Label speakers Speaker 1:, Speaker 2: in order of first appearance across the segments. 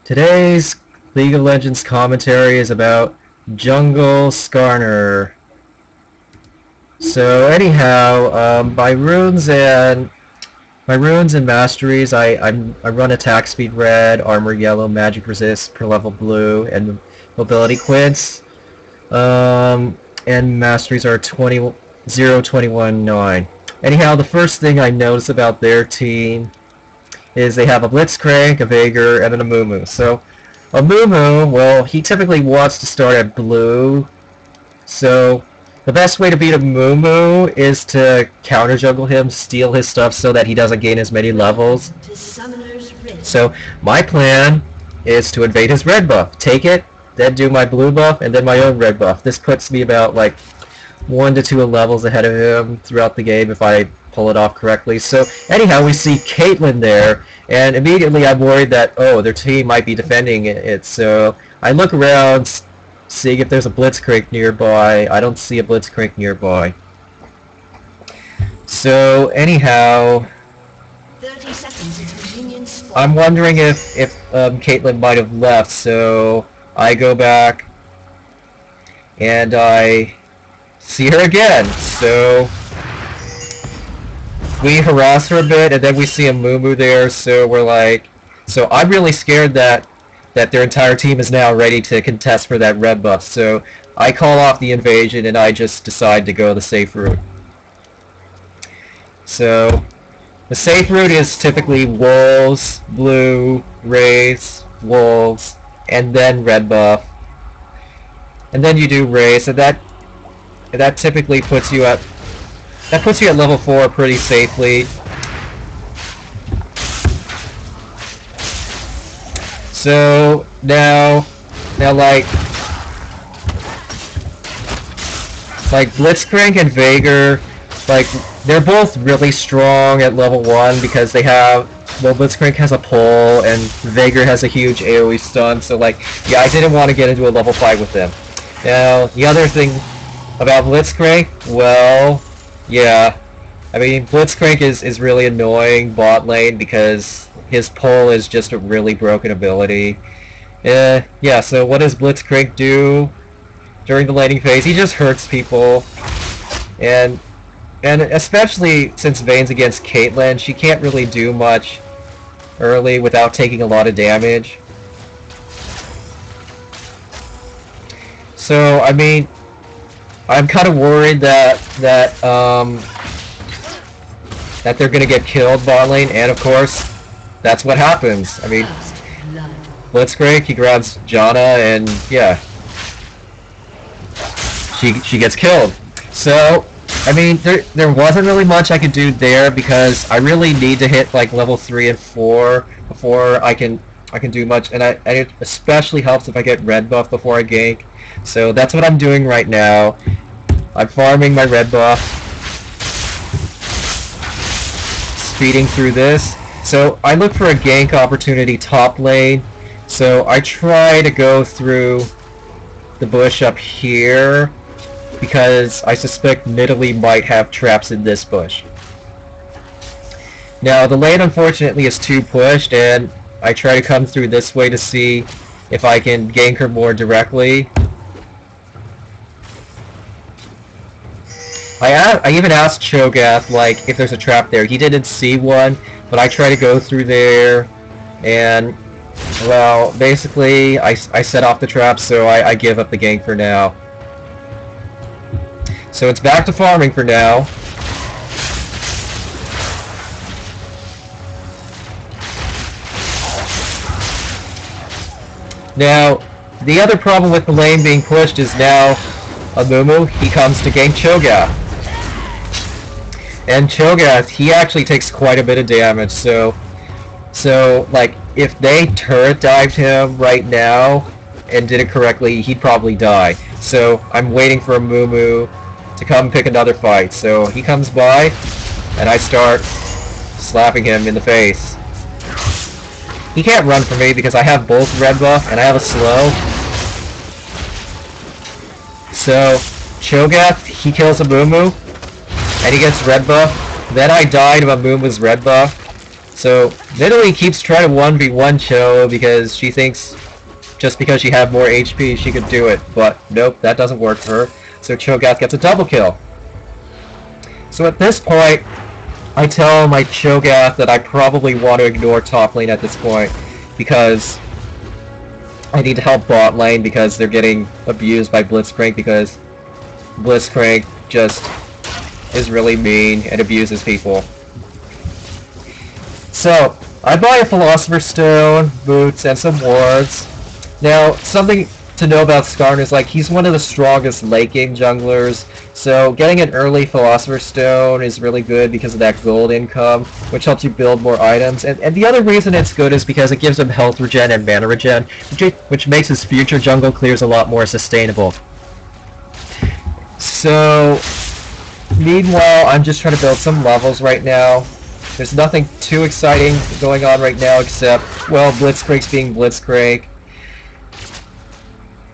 Speaker 1: Today's League of Legends commentary is about Jungle Skarner. So anyhow, my runes and masteries, I run attack speed red, armor yellow, magic resist per level blue, and mobility quints. And masteries are 20, 0, 21, 9. Anyhow, the first thing I notice about their team is they have a Blizcrank, a Veigar, and an Amumu. So, Amumu, well, he typically wants to start at blue. So, the best way to beat Amumu is to counter jungle him, steal his stuff so that he doesn't gain as many levels. So, my plan is to invade his red buff, take it, then do my blue buff, and then my own red buff. This puts me about like 1 to 2 levels ahead of him throughout the game if I pull it off correctly. So anyhow, we see Caitlyn there, and immediately I'm worried that, oh, their team might be defending it. So I look around, seeing if there's a Blizcrank nearby. I don't see a Blizcrank nearby. So anyhow,
Speaker 2: 30 seconds until minions spawn.
Speaker 1: I'm wondering if Caitlyn might have left. So I go back and I see her again. So we harass her a bit, and then we see a Mumu there, so we're like... So I'm really scared that their entire team is now ready to contest for that red buff, so I call off the invasion and I just decide to go the safe route. So, the safe route is typically wolves, blue, wraiths, wolves, and then red buff. And then you do wraiths, and that typically puts you at... That puts you at level 4 pretty safely. So now like Blizcrank and Veigar, like they're both really strong at level 1 because they have, well, Blizcrank has a pull and Veigar has a huge AoE stun. So like, yeah, I didn't want to get into a level fight with them. Now the other thing about Blizcrank, well, yeah, I mean, Blizcrank is really annoying bot lane because his pull is just a really broken ability. Yeah, so what does Blizcrank do during the laning phase? He just hurts people. And especially since Vayne's against Caitlyn, she can't really do much early without taking a lot of damage. So, I mean, I'm kind of worried that they're gonna get killed bot lane, and of course, that's what happens. I mean, Blizcrank, he grabs Janna, and yeah, she gets killed. So, I mean, there wasn't really much I could do there because I really need to hit like level 3 and 4 before I can do much, and it especially helps if I get red buff before I gank. So that's what I'm doing right now. I'm farming my red buff, speeding through this. So I look for a gank opportunity top lane. So I try to go through the bush up here because I suspect Nidalee might have traps in this bush. Now the lane unfortunately is too pushed, and I try to come through this way to see if I can gank her more directly. I even asked Cho'Gath, like, if there's a trap there. He didn't see one, but I try to go through there, and, well, basically, I set off the trap, so I give up the gank for now. So it's back to farming for now. Now, the other problem with the lane being pushed is now Amumu, he comes to gank Cho'Gath. And Cho'Gath, he actually takes quite a bit of damage, so like, if they turret dived him right now and did it correctly, he'd probably die. So I'm waiting for Amumu to come pick another fight. So he comes by, and I start slapping him in the face. He can't run from me because I have both red buff and I have a slow. So Cho'Gath, he kills Amumu, and he gets red buff. Then I die to Amumu's red buff, So Nidalee keeps trying to 1v1 Cho because she thinks just because she had more HP she could do it, but nope, that doesn't work for her. So Cho'Gath gets a double kill. So at this point, I tell my Cho'Gath that I probably want to ignore top lane at this point because I need to help bot lane because they're getting abused by Blizcrank because Blizcrank just is really mean and abuses people. So, I buy a Philosopher's Stone, boots, and some wards. Now, something to know about Skarner is like he's one of the strongest late game junglers, so getting an early Philosopher's Stone is really good because of that gold income, which helps you build more items. And the other reason it's good is because it gives him health regen and mana regen, which makes his future jungle clears a lot more sustainable. So, meanwhile, I'm just trying to build some levels right now. There's nothing too exciting going on right now except, well, Blizcrank's being Blizcrank.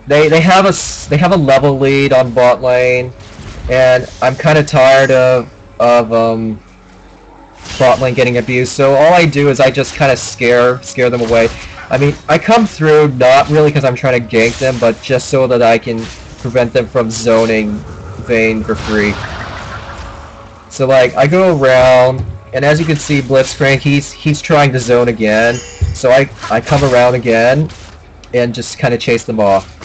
Speaker 1: They have a level lead on bot lane, and I'm kind of tired of bot lane getting abused. So all I do is I just kind of scare them away. I mean, I come through not really because I'm trying to gank them, but just so that I can prevent them from zoning Vayne for free. So like I go around, and as you can see, Blizcrank he's trying to zone again. So I come around again and just kind of chase them off.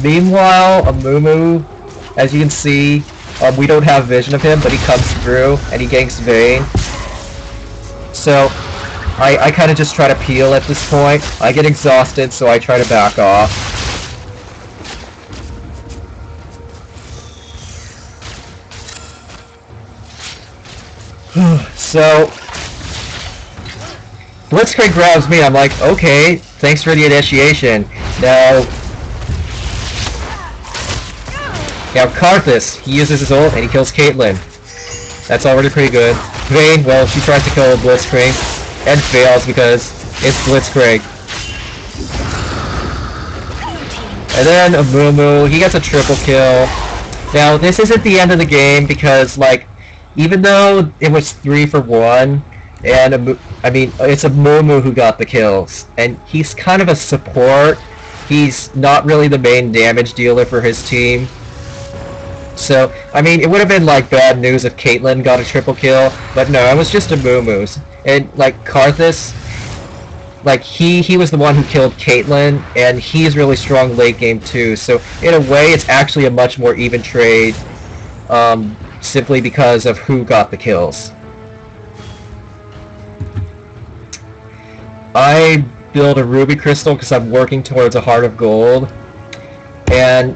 Speaker 1: Meanwhile, Amumu, as you can see, we don't have vision of him, but he comes through and he ganks Vayne. So I kind of just try to peel at this point. I get exhausted, so I try to back off. So Blizcrank grabs me. I'm like, okay, thanks for the initiation. Now Karthus, he uses his ult and he kills Caitlyn. That's already pretty good. Vayne, well, she tries to kill Blizcrank and fails because it's Blizcrank. And then Amumu, he gets a triple kill. Now, this isn't the end of the game because, like, even though it was 3 for 1, and it's Amumu who got the kills, and he's kind of a support. He's not really the main damage dealer for his team. So, I mean, it would have been, like, bad news if Caitlyn got a triple kill, but no, it was just Amumu's. And, like, Karthus, like, he was the one who killed Caitlyn, and he's really strong late game too, so in a way, it's actually a much more even trade, simply because of who got the kills. I build a Ruby Crystal because I'm working towards a Heart of Gold, and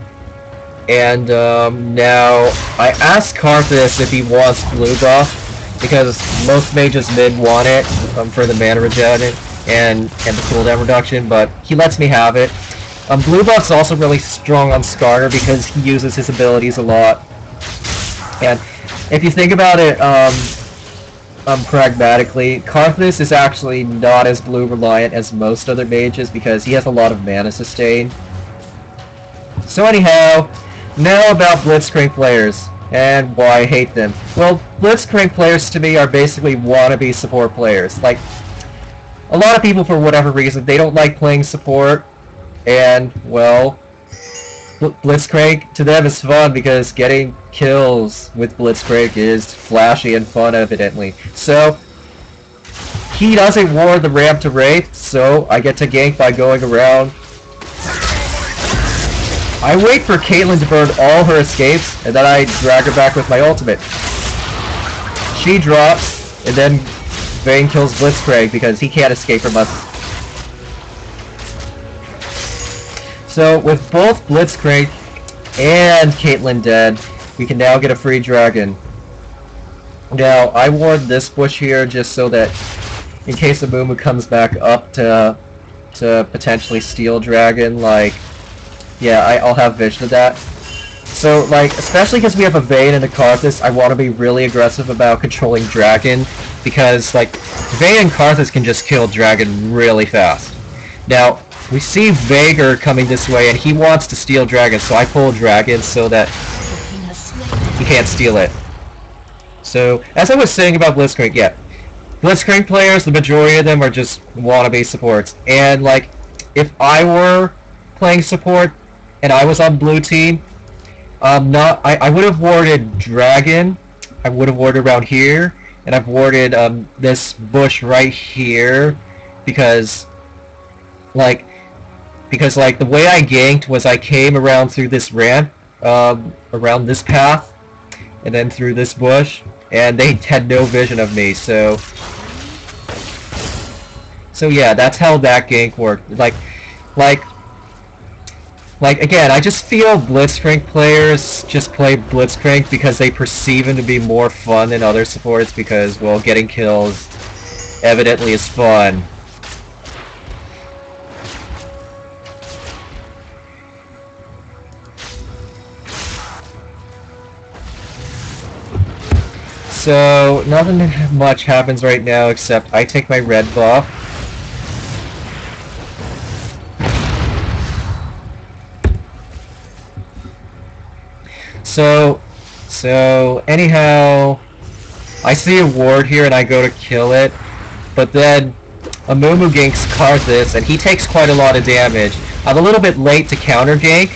Speaker 1: now I asked Karthus if he wants blue buff because most mages mid want it for the mana regen and the cooldown reduction, but he lets me have it. Blue buff's also really strong on Skarner because he uses his abilities a lot. And if you think about it pragmatically, Karthus is actually not as blue reliant as most other mages because he has a lot of mana sustain. So anyhow, now about Blizcrank players, and why I hate them. Well, Blizcrank players to me are basically wannabe support players. Like, a lot of people, for whatever reason, they don't like playing support, and, well, Blizcrank, to them, is fun because getting kills with Blizcrank is flashy and fun, evidently. So, he doesn't ward the ramp to Wraith, so I get to gank by going around. I wait for Caitlyn to burn all her escapes, and then I drag her back with my ultimate. She drops, and then Vayne kills Blizcrank because he can't escape from us. So, with both Blizcrank and Caitlyn dead, we can now get a free dragon. Now, I ward this bush here just so that, in case Amumu comes back up to potentially steal dragon, like, yeah, I'll have vision of that. So, like, especially because we have a Vayne and a Karthus, I want to be really aggressive about controlling dragon, because, like, Vayne and Karthus can just kill dragon really fast. Now, we see Vhagar coming this way, and he wants to steal dragon, so I pull dragon so that he can't steal it. So, as I was saying about Blizcrank, yeah, Blizcrank players, the majority of them are just wannabe supports. And, like, if I were playing support and I was on blue team, I would have warded Dragon, I would have warded around here, and I've warded this bush right here because, like, the way I ganked was I came around through this ramp, around this path, and then through this bush, and they had no vision of me, so yeah, that's how that gank worked. Like again, I just feel Blitzcrank players just play Blitzcrank because they perceive him to be more fun than other supports because, well, getting kills evidently is fun. So, nothing much happens right now except I take my red buff. So anyhow, I see a ward here and I go to kill it, but then Amumu ganks Karthus and he takes quite a lot of damage. I'm a little bit late to counter gank,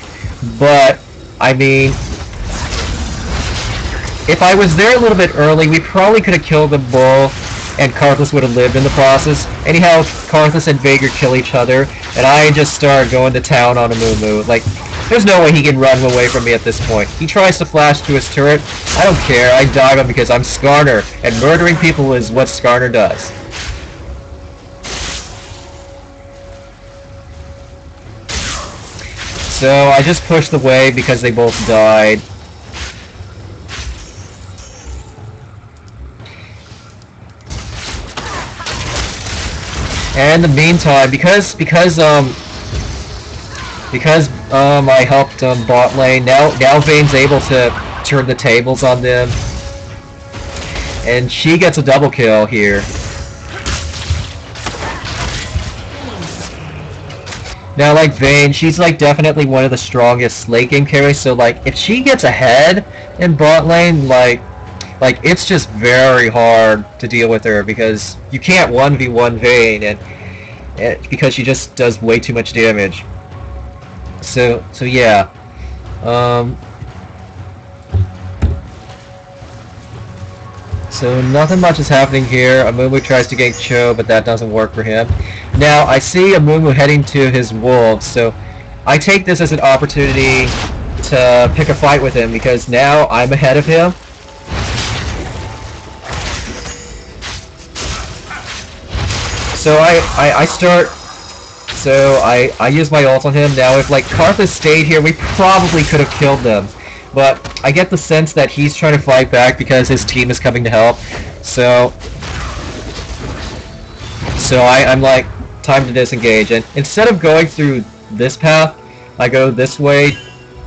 Speaker 1: but I mean, if I was there a little bit early, we probably could have killed them both, and Karthus would have lived in the process. Anyhow, Karthus and Vaegir kill each other, and I just start going to town on Amumu. Like, there's no way he can run away from me at this point. He tries to flash to his turret. I don't care. I dive him because I'm Skarner, and murdering people is what Skarner does. So I just pushed the wave because they both died. And in the meantime, because I helped bot lane, now Vayne's able to turn the tables on them, and she gets a double kill here. Now, like Vayne, she's like definitely one of the strongest late game carries. So like, if she gets ahead in bot lane, like it's just very hard to deal with her because you can't 1v1 Vayne, and because she just does way too much damage. So yeah. So nothing much is happening here. Amumu tries to gank Cho, but that doesn't work for him. Now I see Amumu heading to his wolves, so I take this as an opportunity to pick a fight with him because now I'm ahead of him. So I use my ult on him. Now if like Karthus stayed here, we probably could have killed them. But I get the sense that he's trying to fight back because his team is coming to help. So I'm like, time to disengage. And instead of going through this path, I go this way,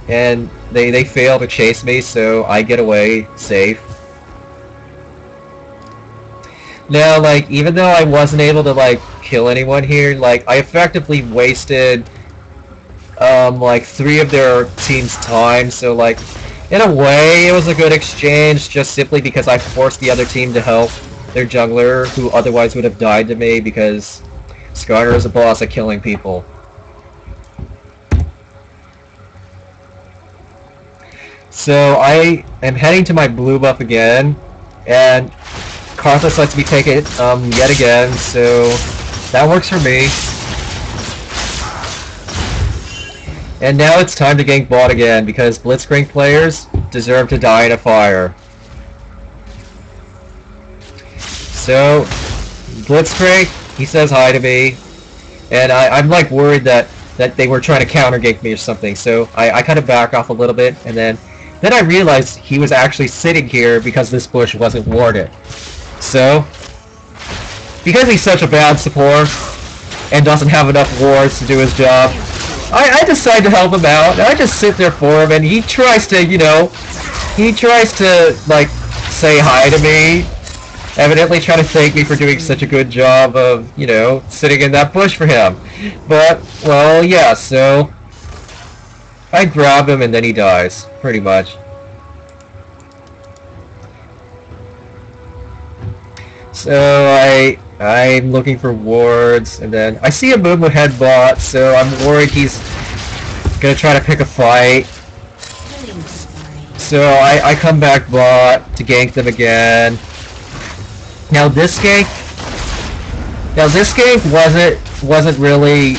Speaker 1: and they fail to chase me, so I get away safe. Now, like, even though I wasn't able to, like, kill anyone here, like, I effectively wasted, like, 3 of their team's time, so, like, in a way, it was a good exchange, just simply because I forced the other team to help their jungler, who otherwise would have died to me, because Skarner is a boss at killing people. So, I am heading to my blue buff again, and Karthus lets me take it yet again, so that works for me. And now it's time to gank bot again, because Blizcrank players deserve to die in a fire. So, Blizcrank, he says hi to me, and I'm like worried that they were trying to counter gank me or something, so I kind of back off a little bit, and then I realized he was actually sitting here because this bush wasn't warded. So, because he's such a bad support and doesn't have enough wards to do his job, I decide to help him out. I just sit there for him, and he tries to, you know, like, say hi to me, evidently trying to thank me for doing such a good job of, you know, sitting in that bush for him. But, well, yeah, so I grab him and then he dies, pretty much. So I'm looking for wards, and then I see a Mumu headbot, so I'm worried he's gonna try to pick a fight. So I come back bot to gank them again. Now this gank wasn't really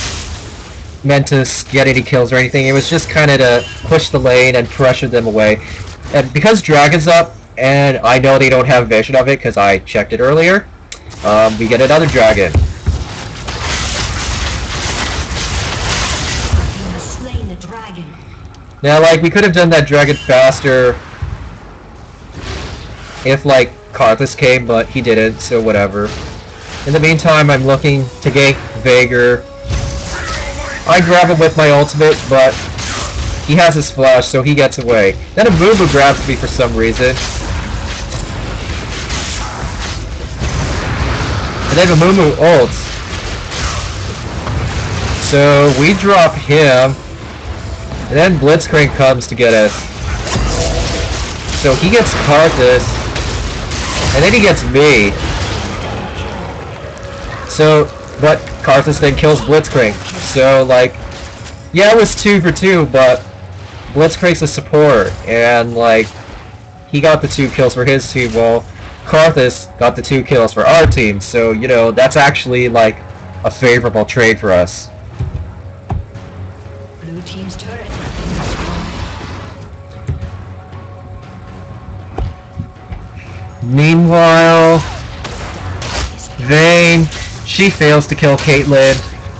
Speaker 1: meant to get any kills or anything. It was just kind of to push the lane and pressure them away. And because Dragon's up, and I know they don't have vision of it because I checked it earlier, we get another Dragon. Now, like, we could have done that Dragon faster if, like, Karthus came, but he didn't, so whatever. In the meantime, I'm looking to gank Veigar. I grab him with my ultimate, but he has his flash, so he gets away. Then a Mumu grabs me for some reason. And then a Mumu ults. So we drop him. And then Blizcrank comes to get us. So he gets Karthus. And then he gets me. So, but Karthus then kills Blizcrank. So, like, yeah, it was 2 for 2, but Blitzcrank's a support, and, like, he got the 2 kills for his team, while Karthus got the 2 kills for our team. So, you know, that's actually, like, a favorable trade for us.
Speaker 2: Blue team's turret has been destroyed.
Speaker 1: Meanwhile, Vayne, she fails to kill Caitlyn,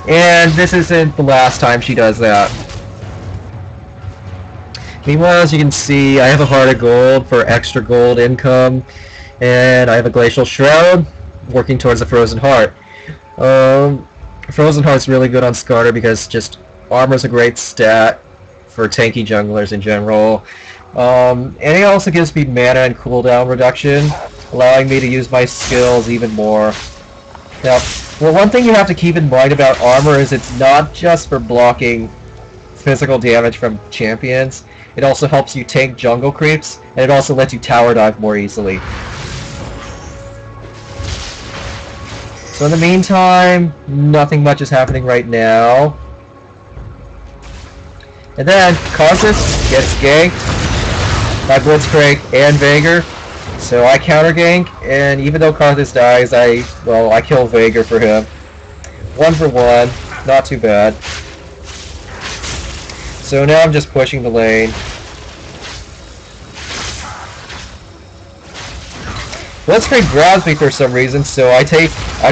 Speaker 1: and this isn't the last time she does that. Meanwhile, as you can see, I have a Heart of Gold for extra gold income, and I have a Glacial Shroud, working towards a Frozen Heart. Frozen Heart's really good on Skarner because just armor's a great stat for tanky junglers in general. And it also gives me mana and cooldown reduction, allowing me to use my skills even more. Now, well, one thing you have to keep in mind about armor is it's not just for blocking physical damage from champions. It also helps you tank jungle creeps, and it also lets you tower dive more easily. So in the meantime, nothing much is happening right now. And then, Karthus gets ganked by Blizcrank and Veigar. So I counter gank, and even though Karthus dies, I kill Veigar for him. 1 for 1, not too bad. So now I'm just pushing the lane. Blizcrank grabs me for some reason, so I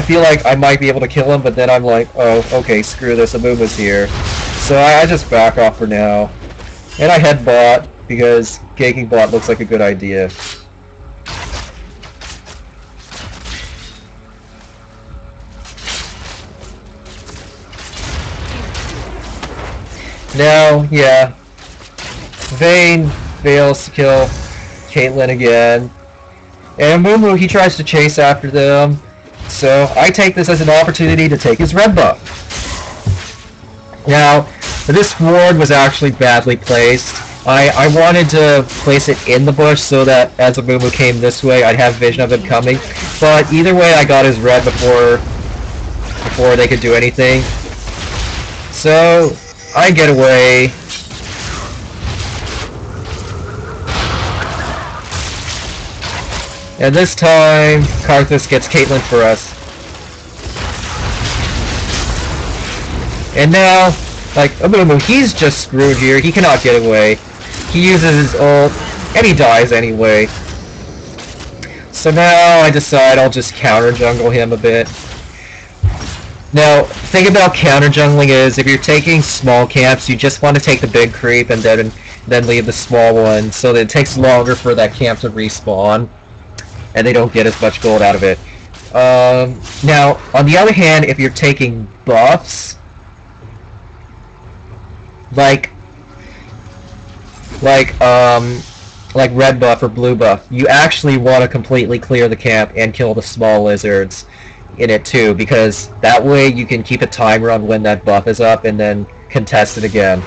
Speaker 1: feel like I might be able to kill him, but then I'm like, oh, okay, screw this, Amumu's here. So I just back off for now. And I head bot, because ganking bot looks like a good idea. Now, yeah, Vayne fails to kill Caitlyn again, and Mumu, he tries to chase after them, so I take this as an opportunity to take his red buff. Now, this ward was actually badly placed. I wanted to place it in the bush so that as a Mumu came this way, I'd have vision of him coming, but either way I got his red before they could do anything. So I get away. And this time, Karthus gets Caitlyn for us. And now, like, Amumu, he's just screwed here. He cannot get away. He uses his ult, and he dies anyway. So now I decide I'll just counter jungle him a bit. Now, the thing about counter jungling is, if you're taking small camps, you just want to take the big creep and then leave the small one, so that it takes longer for that camp to respawn, and they don't get as much gold out of it. Now, on the other hand, if you're taking buffs, like red buff or blue buff, you actually want to completely clear the camp and kill the small lizards in it too, because that way you can keep a timer on when that buff is up and then contest it again.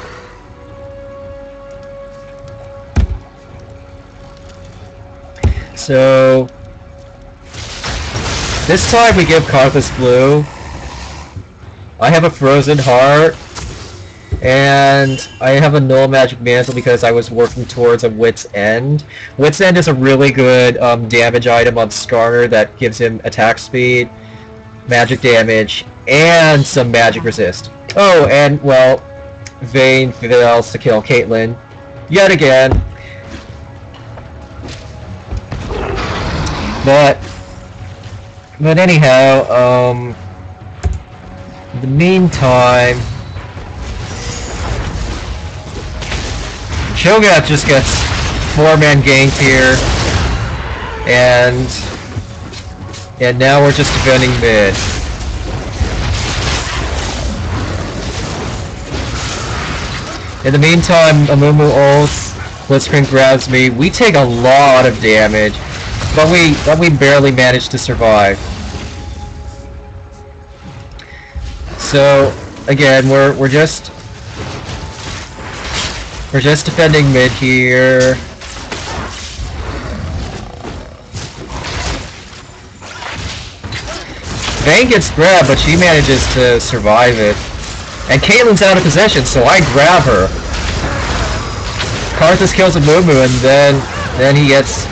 Speaker 1: So This time we give Karthus blue. I have a frozen heart. And I have a null magic mantle because I was working towards a Wit's End. Wit's End is a really good damage item on Skarner that gives him attack speed, magic damage, and some magic resist. Oh, and, well, Vayne fails to kill Caitlyn. Yet again. But anyhow, in the meantime, Cho'Gath just gets 4-man ganked here, and now we're just defending mid. In the meantime, Amumu ults, Blizcrank grabs me. We take a lot of damage, but we barely manage to survive. So again, we're just defending mid here. Vayne gets grabbed, but she manages to survive it. And Caitlyn's out of possession, so I grab her. Karthus kills a Mumu, and then he gets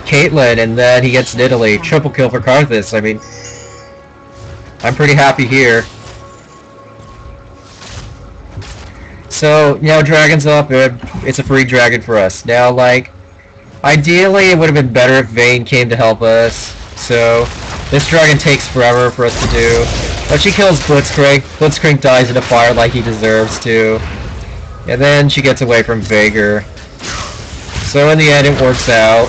Speaker 1: Caitlyn, and then he gets Nidalee. Triple kill for Karthus. I mean, I'm pretty happy here. So, now Dragon's up, and it's a free dragon for us. Now, like, ideally it would have been better if Vayne came to help us. So, this dragon takes forever for us to do. But she kills Blizcrank. Blizcrank dies in a fire like he deserves to. And then she gets away from Veigar. So in the end it works out.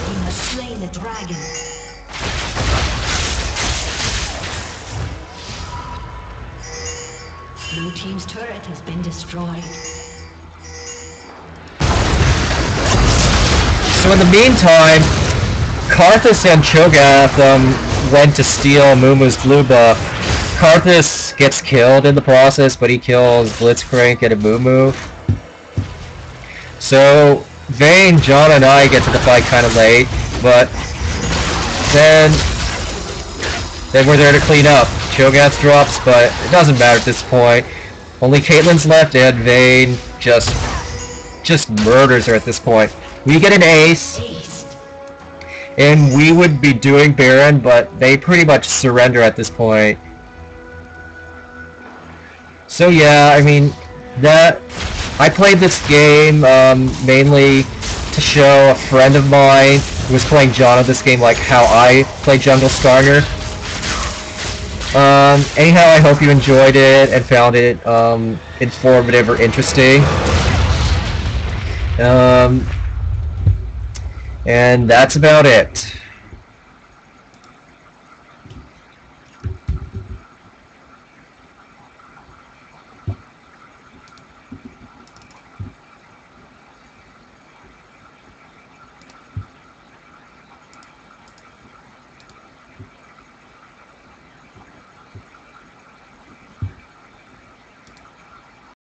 Speaker 2: You must slay the dragon. Blue team's turret has been destroyed.
Speaker 1: So in the meantime, Karthus and Cho'Gath went to steal Mumu's blue buff. Karthus gets killed in the process, but he kills Blizcrank and a Mumu. So Vayne, John, and I get to the fight kind of late, but then we're there to clean up. Cho'Gath drops, but it doesn't matter at this point. Only Caitlyn's left, and Vayne just murders her at this point. We get an ace, and we would be doing Baron, but they pretty much surrender at this point. So yeah, I mean, I played this game mainly to show a friend of mine who was playing John of this game, like how I play Jungle Skarner. Anyhow, I hope you enjoyed it and found it informative or interesting. And that's about it.